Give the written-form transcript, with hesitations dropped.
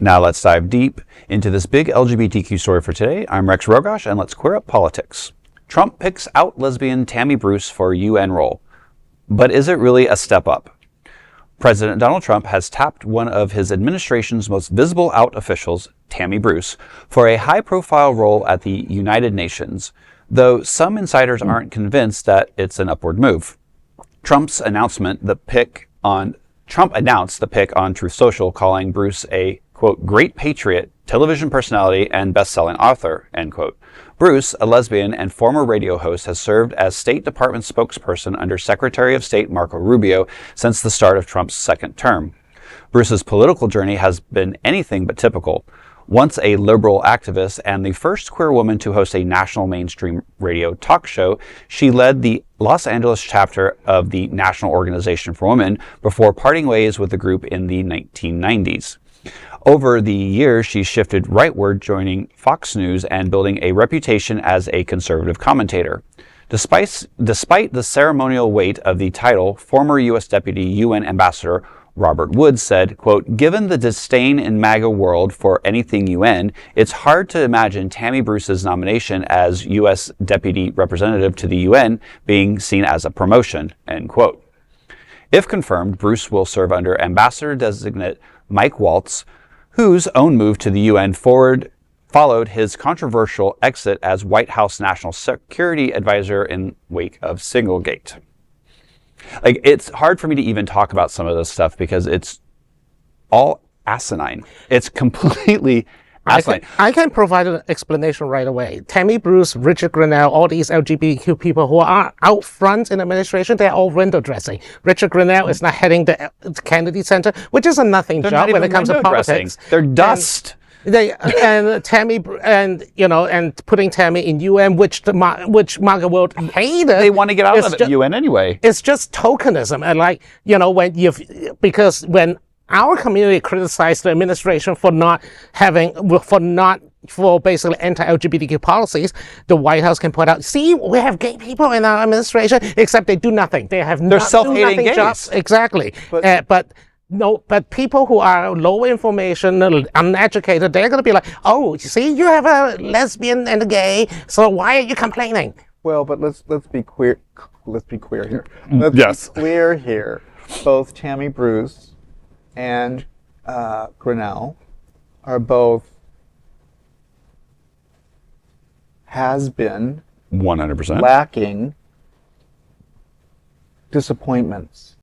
Now let's dive deep into this big LGBTQ story for today. I'm Rex Rogosh, and let's queer up politics. Trump picks out lesbian Tammy Bruce for UN role. But is it really a step up? President Donald Trump has tapped one of his administration's most visible out officials, Tammy Bruce, for a high-profile role at the United Nations, though some insiders aren't convinced that it's an upward move. Trump announced the pick on Truth Social, calling Bruce a, quote, great patriot, television personality, and best-selling author, end quote. Bruce, a lesbian and former radio host, has served as State Department spokesperson under Secretary of State Marco Rubio since the start of Trump's second term. Bruce's political journey has been anything but typical. Once a liberal activist and the first queer woman to host a national mainstream radio talk show, she led the Los Angeles chapter of the National Organization for Women before parting ways with the group in the 1990s. Over the years, she shifted rightward, joining Fox News and building a reputation as a conservative commentator. Despite the ceremonial weight of the title, former U.S. Deputy UN Ambassador Robert Woods said, quote, given the disdain in MAGA world for anything UN, it's hard to imagine Tammy Bruce's nomination as U.S. Deputy Representative to the UN being seen as a promotion, end quote. If confirmed, Bruce will serve under Ambassador-designate Mike Waltz, whose own move to the UN followed his controversial exit as White House National Security Advisor in wake of Singlegate. It's hard for me to even talk about some of this stuff because it's all asinine. It's completely asinine. I can provide an explanation right away. Tammy Bruce, Richard Grenell, all these LGBTQ people who are out front in administration, they're all window dressing. Richard Grenell is not heading the Kennedy Center, which is a nothing job when it comes to politics. They're dust. And Tammy, and putting Tammy in UN, which MAGA world hated. They want to get out of the UN anyway. It's just tokenism, and because when our community criticized the administration for basically anti-LGBTQ policies, the White House can point out, see, we have gay people in our administration, except they do nothing. They're self-hating gays. Jobs. Exactly. But people who are low information, uneducated, they're going to be like, oh, see, you have a lesbian and a gay, so why are you complaining? Well, but let's be queer. Let's be queer here. Let's be clear here. Both Tammy Bruce and Grenell are both has been 100% lacking disappointments